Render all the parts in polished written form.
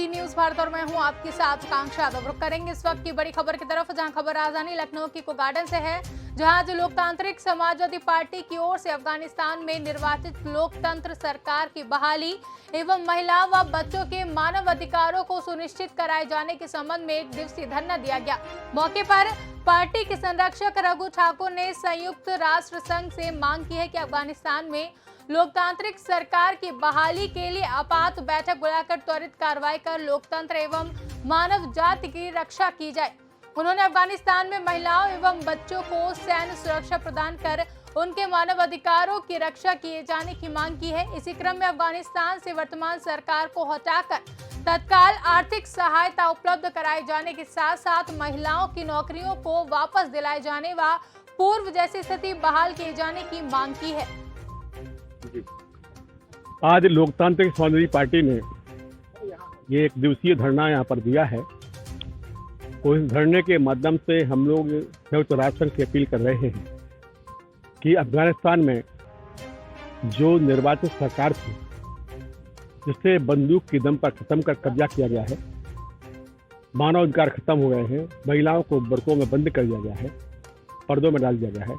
सी news Bharat और मैं हूं आपके साथ आकांक्षा यादव। रुक करेंगे इस वक्त की बड़ी खबर की तरफ, जहां खबर राजधानी लखनऊ की इको गार्डन से है, जहां आज लोकतांत्रिक समाजवादी पार्टी की ओर से अफगानिस्तान में निर्वाचित लोकतंत्र सरकार की बहाली एवं महिलाओं व बच्चों के मानव अधिकारों को सुनिश्चित कराए जाने के संबंध में 1 दिवसीय धरना दिया गया। मौके पर पार्टी के संरक्षक रघु ठाकुर ने संयुक्त राष्ट्र संघ से मांग की है कि अफगानिस्तान में लोकतांत्रिक सरकार की बहाली के लिए आपात बैठक बुलाकर त्वरित कार्रवाई कर लोकतंत्र एवं मानव जाति की रक्षा की जाए। उन्होंने अफगानिस्तान में महिलाओं एवं बच्चों को सैन्य सुरक्षा प्रदान कर उनके मानव अधिकारों की रक्षा किए जाने की मांग की है। इसी क्रम में अफगानिस्तान से वर्तमान सरकार को हटाकर तत्काल आर्थिक सहायता उपलब्ध कराए जाने के साथ साथ महिलाओं की नौकरियों को वापस दिलाए जाने व पूर्व जैसी स्थिति बहाल किए जाने की मांग की है। आज लोकतांत्रिक समाजवादी पार्टी ने ये 1 दिवसीय धरना यहाँ पर दिया है। तो इस धरने के माध्यम से हम लोग संयुक्त राष्ट्र संघ से अपील कर रहे हैं कि अफगानिस्तान में जो निर्वाचित सरकार थी, जिससे बंदूक की दम पर खत्म कर कब्जा किया गया है, मानव अधिकार खत्म हो गए हैं, महिलाओं को बरकों में बंद कर दिया गया है, पर्दों में डाल दिया गया है,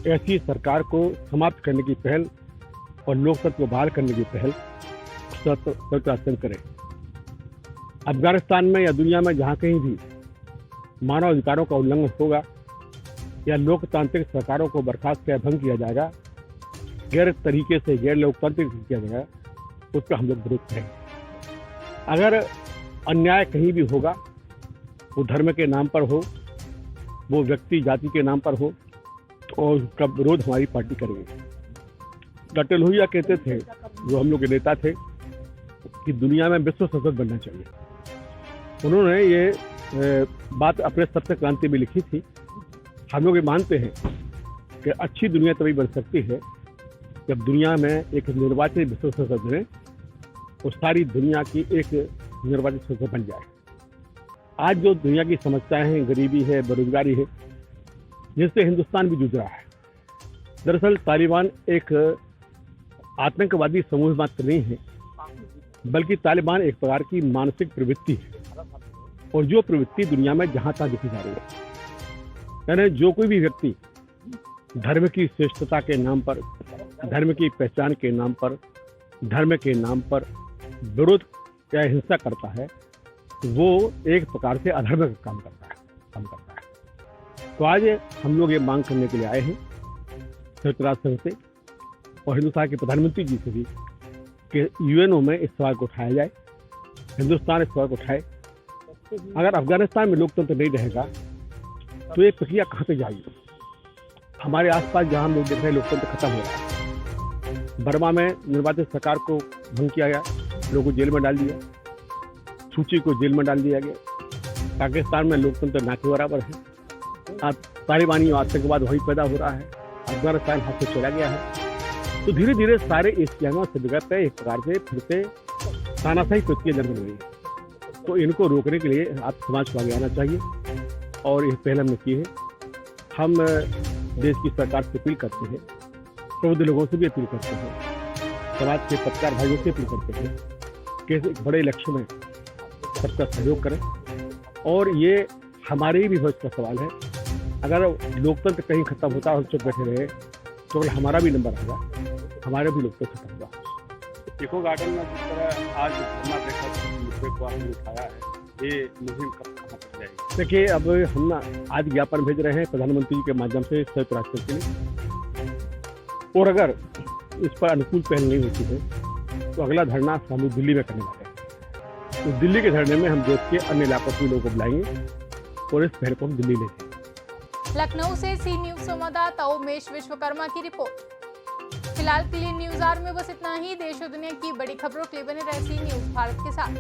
ऐसी सरकार को समाप्त करने की पहल और लोकतंत्र को बहाल करने की पहल संयुक्त राष्ट्र संघ करें। अफगानिस्तान में या दुनिया में जहाँ कहीं भी मानव अधिकारों का उल्लंघन होगा या लोकतांत्रिक सरकारों को बर्खास्त या भंग किया जाएगा, गैर तरीके से गैर लोकतांत्रिक किया जाएगा, उसका हम लोग विरोध करेंगे। अगर अन्याय कहीं भी होगा, वो धर्म के नाम पर हो, वो व्यक्ति जाति के नाम पर हो, और उसका विरोध हमारी पार्टी करेंगे। डॉक्टर लोहिया कहते थे, जो हम लोग के नेता थे, कि दुनिया में विश्व संसद बनना चाहिए। उन्होंने ये बात अपने सत्य क्रांति में लिखी थी। हम लोग ये मानते हैं कि अच्छी दुनिया तभी बन सकती है जब दुनिया में एक निर्वाचित विश्व संसद बने, वो सारी दुनिया की एक निर्वाचित संसद बन जाए। आज जो दुनिया की समस्याएं हैं, गरीबी है, बेरोजगारी है, जिससे हिंदुस्तान भी जूझ रहा है। दरअसल तालिबान एक आतंकवादी समूह मात्र नहीं है, बल्कि तालिबान एक प्रकार की मानसिक प्रवृत्ति है, और जो प्रवृत्ति दुनिया में जहां तक दिखी जा रही है। यानी जो कोई भी व्यक्ति धर्म की श्रेष्ठता के नाम पर, धर्म की पहचान के नाम पर, धर्म के नाम पर विरोध या हिंसा करता है, वो एक प्रकार से अधर्म का काम करता है। तो आज हम लोग ये मांग करने के लिए आए हैं संयुक्त राष्ट्र संघ से और हिंदुस्तान के प्रधानमंत्री जी से भी कि यूएनओ में इस सवाल को उठाया जाए, हिंदुस्तान इस सवाल को उठाए। अगर अफगानिस्तान में लोकतंत्र नहीं रहेगा तो ये प्रक्रिया कहाँ से जाएगी? हमारे आसपास जहाँ हम लोग देख रहे हैं, लोकतंत्र खत्म हो रहा है। बर्मा में निर्वाचित सरकार को भंग किया गया, लोगों को जेल में डाल दिया, सूची को जेल में डाल दिया गया। पाकिस्तान में लोकतंत्र ना के बराबर है। अब तालिबानी आतंकवाद वहीं पैदा हो रहा है, अफगानिस्तान हाथ से चला गया है। तो धीरे धीरे सारे एशियाओं से बिगड़ते एक प्रकार से फिर से तानाशाही प्रक्रिया जन्म ले रही है। तो इनको रोकने के लिए आप समाज को आगे आना चाहिए, और यह पहल हमने की है। हम देश की सरकार से अपील करते हैं, प्रबुद्ध लोगों से भी अपील करते हैं, समाज के पत्रकार भाइयों से अपील करते हैं कि एक बड़े लक्ष्य में सबका सहयोग करें। और ये हमारे भी भविष्य का सवाल है। अगर लोकतंत्र कहीं खत्म होता और चुप बैठे रहे तो हमारा भी नंबर आएगा, हमारा भी लोकतंत्र खत्म होगा। इको गार्डन में जिस तरह आज धरना देकर मुद्दे को आपने उठाया है, ये मुहिम कब कहाँ तक जाएगी? देखिए, अब हम आज ज्ञापन भेज रहे हैं प्रधानमंत्री जी के माध्यम से संयुक्त राष्ट्र के लिए, और अगर इस पर अनुकूल पहल नहीं होती है तो अगला धरना हम लोग दिल्ली में करने वाले हैं। तो दिल्ली के धरने में हम देश के अन्य इलाकों के लोगों को बुलाएंगे और इस पहल को हम दिल्ली ले जाएंगे। लखनऊ से सी न्यूज संवाददाता उमेश विश्वकर्मा की रिपोर्ट। फिलहाल के लिए न्यूज आवर में बस इतना ही। देश और दुनिया की बड़ी खबरों के लिए बने रहे सी न्यूज भारत के साथ।